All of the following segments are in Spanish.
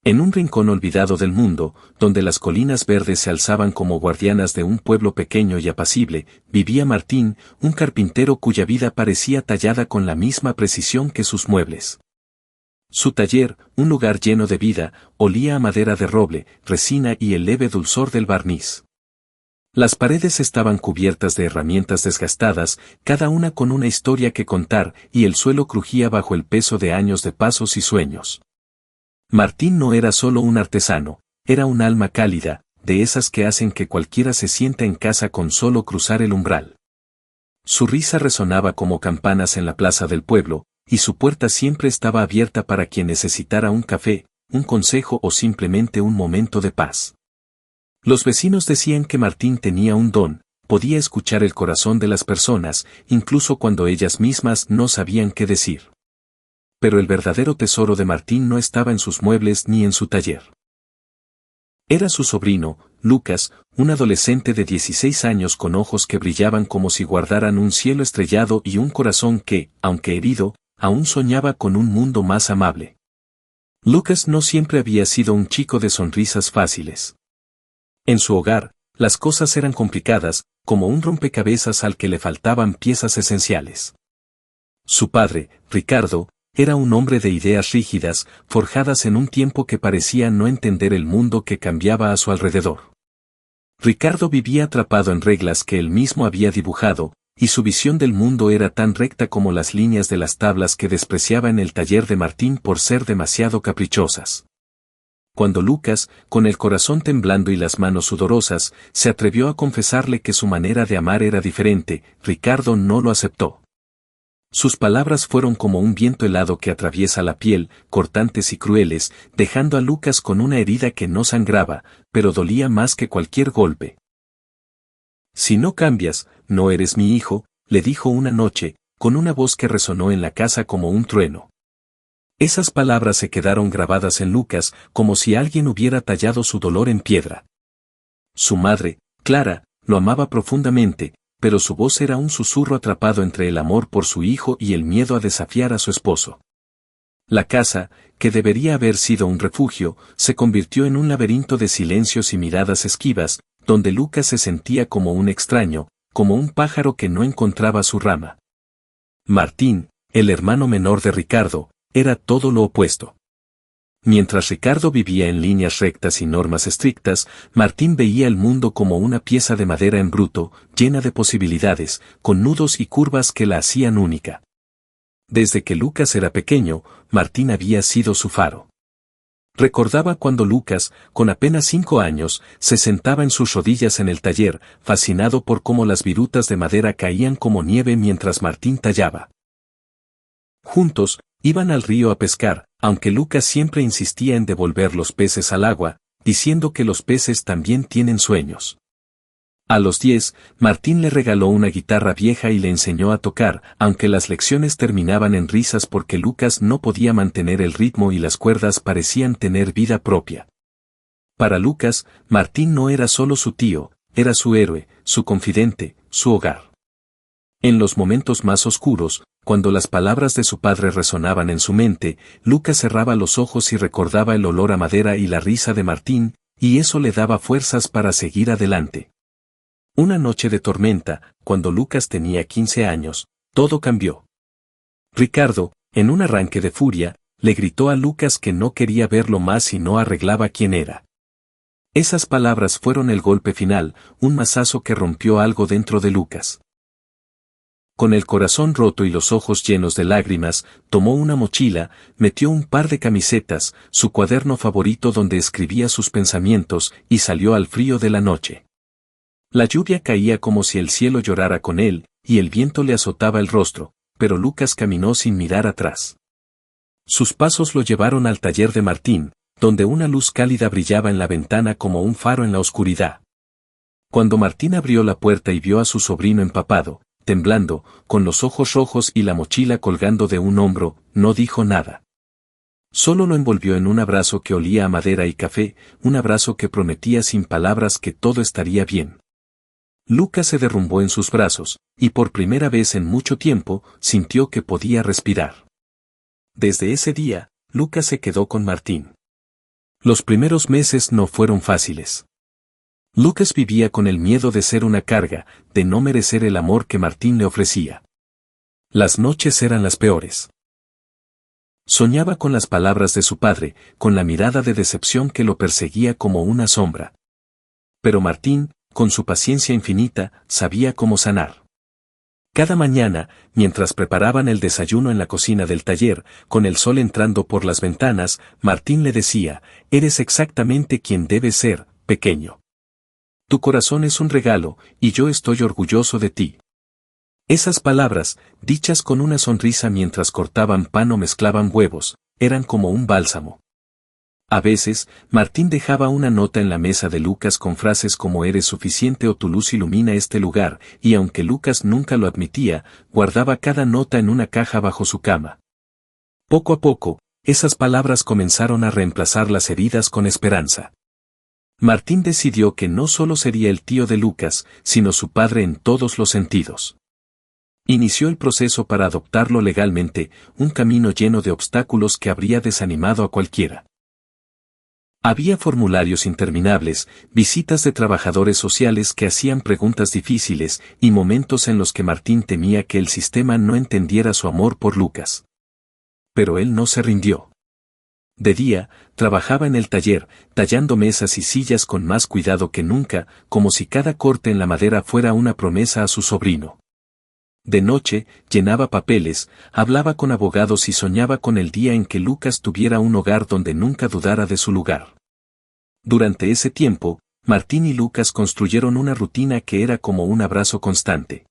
En un rincón olvidado del mundo, donde las colinas verdes se alzaban como guardianas de un pueblo pequeño y apacible, vivía Martín, un carpintero cuya vida parecía tallada con la misma precisión que sus muebles. Su taller, un lugar lleno de vida, olía a madera de roble, resina y el leve dulzor del barniz. Las paredes estaban cubiertas de herramientas desgastadas, cada una con una historia que contar, y el suelo crujía bajo el peso de años de pasos y sueños. Martín no era solo un artesano, era un alma cálida, de esas que hacen que cualquiera se sienta en casa con solo cruzar el umbral. Su risa resonaba como campanas en la plaza del pueblo, y su puerta siempre estaba abierta para quien necesitara un café, un consejo o simplemente un momento de paz. Los vecinos decían que Martín tenía un don, podía escuchar el corazón de las personas, incluso cuando ellas mismas no sabían qué decir. Pero el verdadero tesoro de Martín no estaba en sus muebles ni en su taller. Era su sobrino, Lucas, un adolescente de 16 años con ojos que brillaban como si guardaran un cielo estrellado y un corazón que, aunque herido, aún soñaba con un mundo más amable. Lucas no siempre había sido un chico de sonrisas fáciles. En su hogar, las cosas eran complicadas, como un rompecabezas al que le faltaban piezas esenciales. Su padre, Ricardo, era un hombre de ideas rígidas, forjadas en un tiempo que parecía no entender el mundo que cambiaba a su alrededor. Ricardo vivía atrapado en reglas que él mismo había dibujado, y su visión del mundo era tan recta como las líneas de las tablas que despreciaba en el taller de Martín por ser demasiado caprichosas. Cuando Lucas, con el corazón temblando y las manos sudorosas, se atrevió a confesarle que su manera de amar era diferente, Ricardo no lo aceptó. Sus palabras fueron como un viento helado que atraviesa la piel, cortantes y crueles, dejando a Lucas con una herida que no sangraba, pero dolía más que cualquier golpe. «Si no cambias, no eres mi hijo», le dijo una noche, con una voz que resonó en la casa como un trueno. Esas palabras se quedaron grabadas en Lucas, como si alguien hubiera tallado su dolor en piedra. Su madre, Clara, lo amaba profundamente, pero su voz era un susurro atrapado entre el amor por su hijo y el miedo a desafiar a su esposo. La casa, que debería haber sido un refugio, se convirtió en un laberinto de silencios y miradas esquivas, donde Lucas se sentía como un extraño, como un pájaro que no encontraba su rama. Martín, el hermano menor de Ricardo, era todo lo opuesto. Mientras Ricardo vivía en líneas rectas y normas estrictas, Martín veía el mundo como una pieza de madera en bruto, llena de posibilidades, con nudos y curvas que la hacían única. Desde que Lucas era pequeño, Martín había sido su faro. Recordaba cuando Lucas, con apenas 5 años, se sentaba en sus rodillas en el taller, fascinado por cómo las virutas de madera caían como nieve mientras Martín tallaba. Juntos, iban al río a pescar, aunque Lucas siempre insistía en devolver los peces al agua, diciendo que los peces también tienen sueños. A los 10, Martín le regaló una guitarra vieja y le enseñó a tocar, aunque las lecciones terminaban en risas porque Lucas no podía mantener el ritmo y las cuerdas parecían tener vida propia. Para Lucas, Martín no era solo su tío, era su héroe, su confidente, su hogar. En los momentos más oscuros, cuando las palabras de su padre resonaban en su mente, Lucas cerraba los ojos y recordaba el olor a madera y la risa de Martín, y eso le daba fuerzas para seguir adelante. Una noche de tormenta, cuando Lucas tenía 15 años, todo cambió. Ricardo, en un arranque de furia, le gritó a Lucas que no quería verlo más y no arreglaba quién era. Esas palabras fueron el golpe final, un mazazo que rompió algo dentro de Lucas. Con el corazón roto y los ojos llenos de lágrimas, tomó una mochila, metió un par de camisetas, su cuaderno favorito donde escribía sus pensamientos, y salió al frío de la noche. La lluvia caía como si el cielo llorara con él, y el viento le azotaba el rostro, pero Lucas caminó sin mirar atrás. Sus pasos lo llevaron al taller de Martín, donde una luz cálida brillaba en la ventana como un faro en la oscuridad. Cuando Martín abrió la puerta y vio a su sobrino empapado, temblando, con los ojos rojos y la mochila colgando de un hombro, no dijo nada. Solo lo envolvió en un abrazo que olía a madera y café, un abrazo que prometía sin palabras que todo estaría bien. Lucas se derrumbó en sus brazos, y por primera vez en mucho tiempo, sintió que podía respirar. Desde ese día, Lucas se quedó con Martín. Los primeros meses no fueron fáciles. Lucas vivía con el miedo de ser una carga, de no merecer el amor que Martín le ofrecía. Las noches eran las peores. Soñaba con las palabras de su padre, con la mirada de decepción que lo perseguía como una sombra. Pero Martín, con su paciencia infinita, sabía cómo sanar. Cada mañana, mientras preparaban el desayuno en la cocina del taller, con el sol entrando por las ventanas, Martín le decía: «Eres exactamente quien debes ser, pequeño. Tu corazón es un regalo, y yo estoy orgulloso de ti». Esas palabras, dichas con una sonrisa mientras cortaban pan o mezclaban huevos, eran como un bálsamo. A veces, Martín dejaba una nota en la mesa de Lucas con frases como «Eres suficiente» o «Tu luz ilumina este lugar», y aunque Lucas nunca lo admitía, guardaba cada nota en una caja bajo su cama. Poco a poco, esas palabras comenzaron a reemplazar las heridas con esperanza. Martín decidió que no solo sería el tío de Lucas, sino su padre en todos los sentidos. Inició el proceso para adoptarlo legalmente, un camino lleno de obstáculos que habría desanimado a cualquiera. Había formularios interminables, visitas de trabajadores sociales que hacían preguntas difíciles, y momentos en los que Martín temía que el sistema no entendiera su amor por Lucas. Pero él no se rindió. De día, trabajaba en el taller, tallando mesas y sillas con más cuidado que nunca, como si cada corte en la madera fuera una promesa a su sobrino. De noche, llenaba papeles, hablaba con abogados y soñaba con el día en que Lucas tuviera un hogar donde nunca dudara de su lugar. Durante ese tiempo, Martín y Lucas construyeron una rutina que era como un abrazo constante.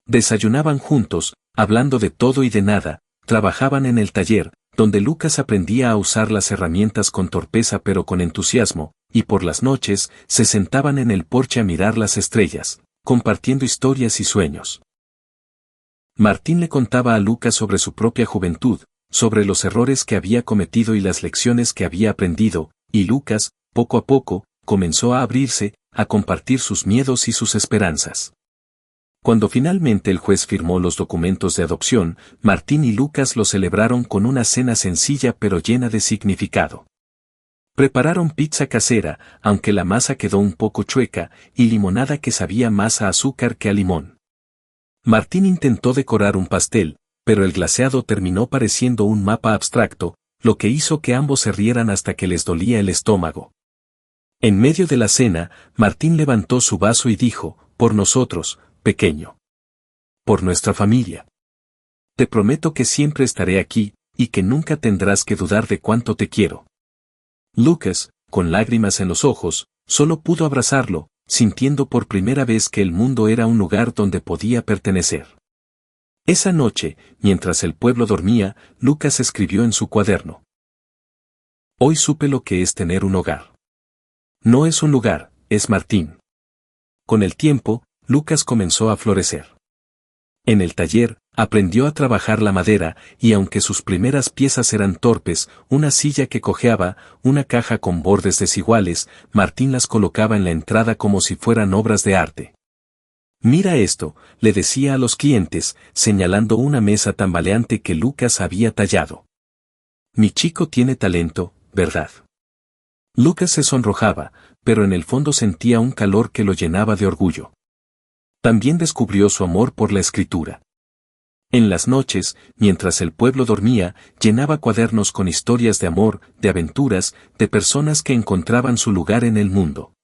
Desayunaban juntos, hablando de todo y de nada, trabajaban en el taller, donde Lucas aprendía a usar las herramientas con torpeza pero con entusiasmo, y por las noches, se sentaban en el porche a mirar las estrellas, compartiendo historias y sueños. Martín le contaba a Lucas sobre su propia juventud, sobre los errores que había cometido y las lecciones que había aprendido, y Lucas, poco a poco, comenzó a abrirse, a compartir sus miedos y sus esperanzas. Cuando finalmente el juez firmó los documentos de adopción, Martín y Lucas lo celebraron con una cena sencilla pero llena de significado. Prepararon pizza casera, aunque la masa quedó un poco chueca, y limonada que sabía más a azúcar que a limón. Martín intentó decorar un pastel, pero el glaseado terminó pareciendo un mapa abstracto, lo que hizo que ambos se rieran hasta que les dolía el estómago. En medio de la cena, Martín levantó su vaso y dijo: «Por nosotros, pequeño. Por nuestra familia. Te prometo que siempre estaré aquí, y que nunca tendrás que dudar de cuánto te quiero». Lucas, con lágrimas en los ojos, solo pudo abrazarlo, sintiendo por primera vez que el mundo era un lugar donde podía pertenecer. Esa noche, mientras el pueblo dormía, Lucas escribió en su cuaderno: «Hoy supe lo que es tener un hogar. No es un lugar, es Martín». Con el tiempo, Lucas comenzó a florecer. En el taller, aprendió a trabajar la madera, y aunque sus primeras piezas eran torpes, una silla que cojeaba, una caja con bordes desiguales, Martín las colocaba en la entrada como si fueran obras de arte. «Mira esto», le decía a los clientes, señalando una mesa tambaleante que Lucas había tallado. «Mi chico tiene talento, ¿verdad?». Lucas se sonrojaba, pero en el fondo sentía un calor que lo llenaba de orgullo. También descubrió su amor por la escritura. En las noches, mientras el pueblo dormía, llenaba cuadernos con historias de amor, de aventuras, de personas que encontraban su lugar en el mundo.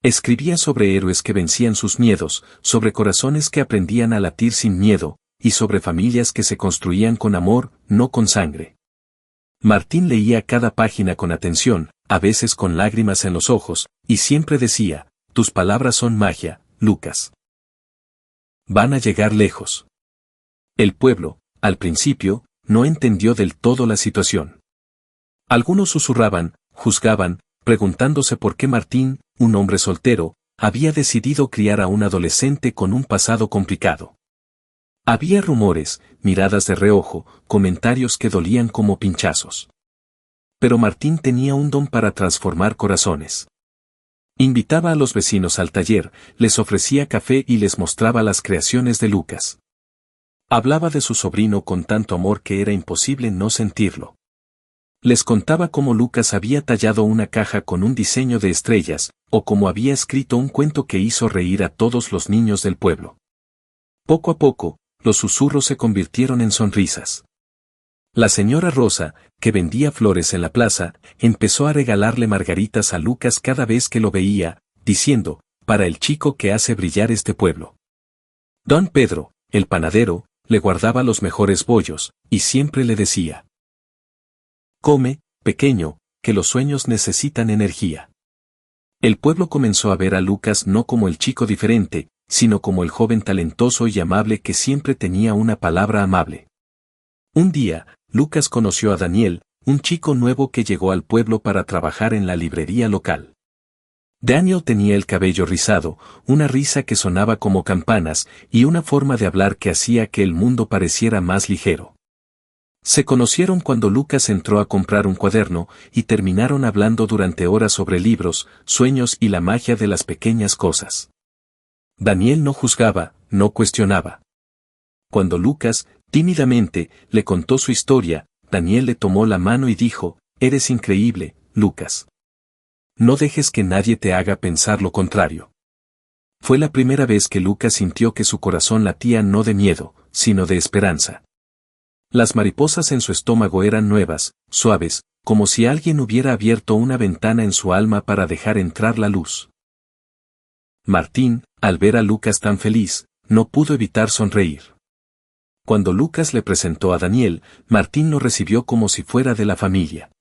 Escribía sobre héroes que vencían sus miedos, sobre corazones que aprendían a latir sin miedo, y sobre familias que se construían con amor, no con sangre. Martín leía cada página con atención, a veces con lágrimas en los ojos, y siempre decía: «Tus palabras son magia, Lucas. Van a llegar lejos». El pueblo, al principio, no entendió del todo la situación. Algunos susurraban, juzgaban, preguntándose por qué Martín, un hombre soltero, había decidido criar a un adolescente con un pasado complicado. Había rumores, miradas de reojo, comentarios que dolían como pinchazos. Pero Martín tenía un don para transformar corazones. Invitaba a los vecinos al taller, les ofrecía café y les mostraba las creaciones de Lucas. Hablaba de su sobrino con tanto amor que era imposible no sentirlo. Les contaba cómo Lucas había tallado una caja con un diseño de estrellas, o cómo había escrito un cuento que hizo reír a todos los niños del pueblo. Poco a poco, los susurros se convirtieron en sonrisas. La señora Rosa, que vendía flores en la plaza, empezó a regalarle margaritas a Lucas cada vez que lo veía, diciendo, para el chico que hace brillar este pueblo. Don Pedro, el panadero, le guardaba los mejores bollos, y siempre le decía: come, pequeño, que los sueños necesitan energía. El pueblo comenzó a ver a Lucas no como el chico diferente, sino como el joven talentoso y amable que siempre tenía una palabra amable. Un día, Lucas conoció a Daniel, un chico nuevo que llegó al pueblo para trabajar en la librería local. Daniel tenía el cabello rizado, una risa que sonaba como campanas, y una forma de hablar que hacía que el mundo pareciera más ligero. Se conocieron cuando Lucas entró a comprar un cuaderno, y terminaron hablando durante horas sobre libros, sueños y la magia de las pequeñas cosas. Daniel no juzgaba, no cuestionaba. Cuando Lucas, tímidamente, le contó su historia, Daniel le tomó la mano y dijo: eres increíble, Lucas. No dejes que nadie te haga pensar lo contrario. Fue la primera vez que Lucas sintió que su corazón latía no de miedo, sino de esperanza. Las mariposas en su estómago eran nuevas, suaves, como si alguien hubiera abierto una ventana en su alma para dejar entrar la luz. Martín, al ver a Lucas tan feliz, no pudo evitar sonreír. Cuando Lucas le presentó a Daniel, Martín lo recibió como si fuera de la familia.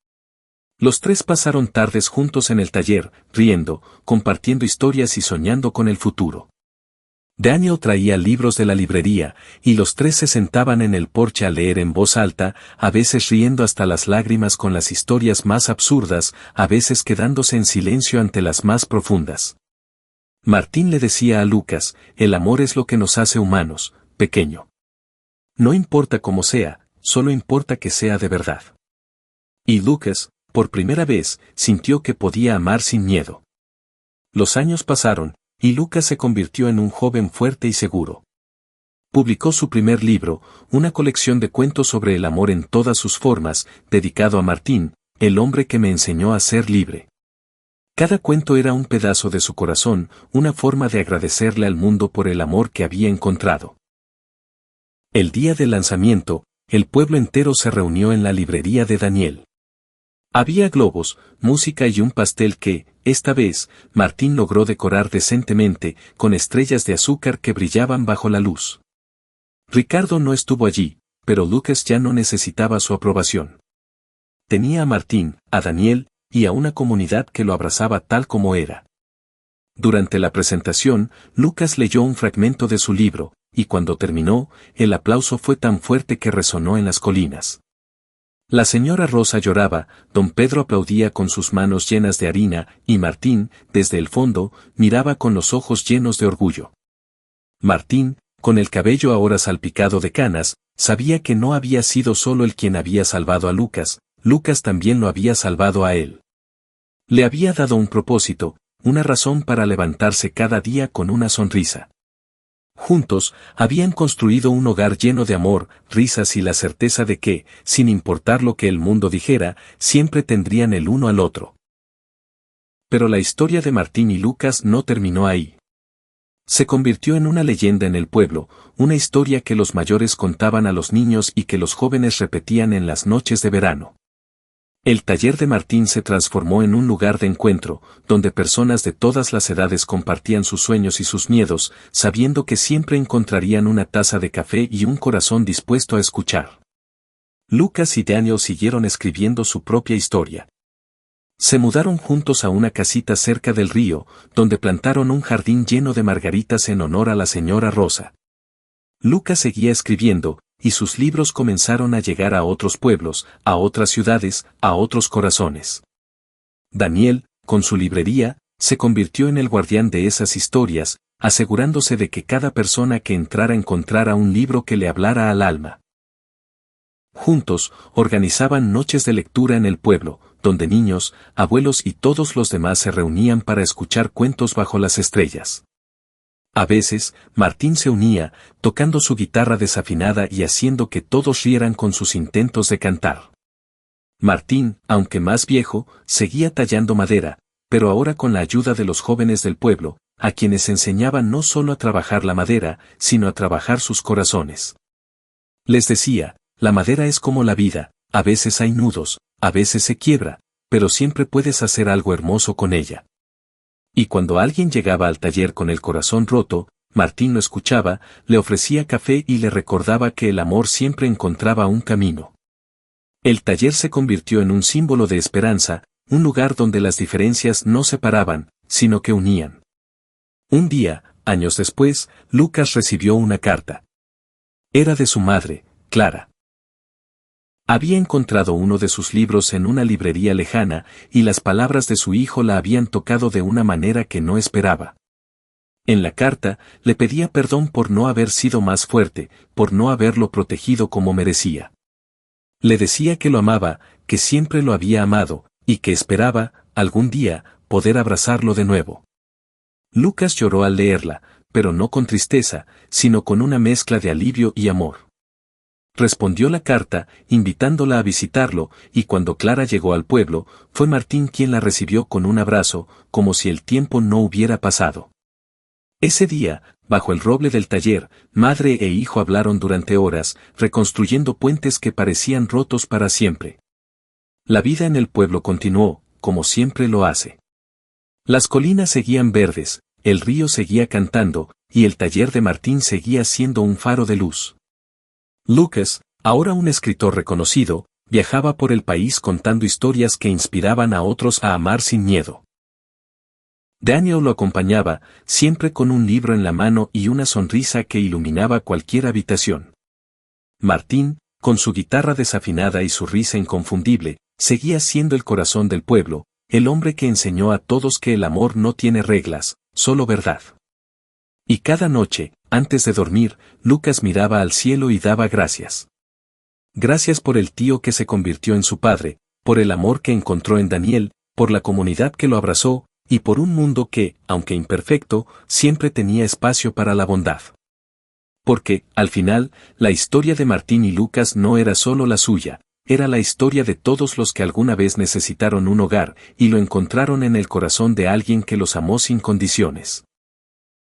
Los tres pasaron tardes juntos en el taller, riendo, compartiendo historias y soñando con el futuro. Daniel traía libros de la librería, y los tres se sentaban en el porche a leer en voz alta, a veces riendo hasta las lágrimas con las historias más absurdas, a veces quedándose en silencio ante las más profundas. Martín le decía a Lucas: el amor es lo que nos hace humanos, pequeño. No importa cómo sea, solo importa que sea de verdad. Y Lucas, por primera vez, sintió que podía amar sin miedo. Los años pasaron, y Lucas se convirtió en un joven fuerte y seguro. Publicó su primer libro, una colección de cuentos sobre el amor en todas sus formas, dedicado a Martín, el hombre que me enseñó a ser libre. Cada cuento era un pedazo de su corazón, una forma de agradecerle al mundo por el amor que había encontrado. El día del lanzamiento, el pueblo entero se reunió en la librería de Daniel. Había globos, música y un pastel que, esta vez, Martín logró decorar decentemente, con estrellas de azúcar que brillaban bajo la luz. Ricardo no estuvo allí, pero Lucas ya no necesitaba su aprobación. Tenía a Martín, a Daniel, y a una comunidad que lo abrazaba tal como era. Durante la presentación, Lucas leyó un fragmento de su libro, y cuando terminó, el aplauso fue tan fuerte que resonó en las colinas. La señora Rosa lloraba, don Pedro aplaudía con sus manos llenas de harina, y Martín, desde el fondo, miraba con los ojos llenos de orgullo. Martín, con el cabello ahora salpicado de canas, sabía que no había sido solo él quien había salvado a Lucas, Lucas también lo había salvado a él. Le había dado un propósito, una razón para levantarse cada día con una sonrisa. Juntos, habían construido un hogar lleno de amor, risas y la certeza de que, sin importar lo que el mundo dijera, siempre tendrían el uno al otro. Pero la historia de Martín y Lucas no terminó ahí. Se convirtió en una leyenda en el pueblo, una historia que los mayores contaban a los niños y que los jóvenes repetían en las noches de verano. El taller de Martín se transformó en un lugar de encuentro, donde personas de todas las edades compartían sus sueños y sus miedos, sabiendo que siempre encontrarían una taza de café y un corazón dispuesto a escuchar. Lucas y Daniel siguieron escribiendo su propia historia. Se mudaron juntos a una casita cerca del río, donde plantaron un jardín lleno de margaritas en honor a la señora Rosa. Lucas seguía escribiendo, y sus libros comenzaron a llegar a otros pueblos, a otras ciudades, a otros corazones. Daniel, con su librería, se convirtió en el guardián de esas historias, asegurándose de que cada persona que entrara encontrara un libro que le hablara al alma. Juntos, organizaban noches de lectura en el pueblo, donde niños, abuelos y todos los demás se reunían para escuchar cuentos bajo las estrellas. A veces, Martín se unía, tocando su guitarra desafinada y haciendo que todos rieran con sus intentos de cantar. Martín, aunque más viejo, seguía tallando madera, pero ahora con la ayuda de los jóvenes del pueblo, a quienes enseñaba no solo a trabajar la madera, sino a trabajar sus corazones. Les decía, la madera es como la vida, a veces hay nudos, a veces se quiebra, pero siempre puedes hacer algo hermoso con ella. Y cuando alguien llegaba al taller con el corazón roto, Martín lo escuchaba, le ofrecía café y le recordaba que el amor siempre encontraba un camino. El taller se convirtió en un símbolo de esperanza, un lugar donde las diferencias no separaban, sino que unían. Un día, años después, Lucas recibió una carta. Era de su madre, Clara. Había encontrado uno de sus libros en una librería lejana, y las palabras de su hijo la habían tocado de una manera que no esperaba. En la carta, le pedía perdón por no haber sido más fuerte, por no haberlo protegido como merecía. Le decía que lo amaba, que siempre lo había amado, y que esperaba, algún día, poder abrazarlo de nuevo. Lucas lloró al leerla, pero no con tristeza, sino con una mezcla de alivio y amor. Respondió la carta, invitándola a visitarlo, y cuando Clara llegó al pueblo, fue Martín quien la recibió con un abrazo, como si el tiempo no hubiera pasado. Ese día, bajo el roble del taller, madre e hijo hablaron durante horas, reconstruyendo puentes que parecían rotos para siempre. La vida en el pueblo continuó, como siempre lo hace. Las colinas seguían verdes, el río seguía cantando, y el taller de Martín seguía siendo un faro de luz. Lucas, ahora un escritor reconocido, viajaba por el país contando historias que inspiraban a otros a amar sin miedo. Daniel lo acompañaba, siempre con un libro en la mano y una sonrisa que iluminaba cualquier habitación. Martín, con su guitarra desafinada y su risa inconfundible, seguía siendo el corazón del pueblo, el hombre que enseñó a todos que el amor no tiene reglas, solo verdad. Y cada noche, antes de dormir, Lucas miraba al cielo y daba gracias. Gracias por el tío que se convirtió en su padre, por el amor que encontró en Daniel, por la comunidad que lo abrazó, y por un mundo que, aunque imperfecto, siempre tenía espacio para la bondad. Porque, al final, la historia de Martín y Lucas no era solo la suya, era la historia de todos los que alguna vez necesitaron un hogar, y lo encontraron en el corazón de alguien que los amó sin condiciones.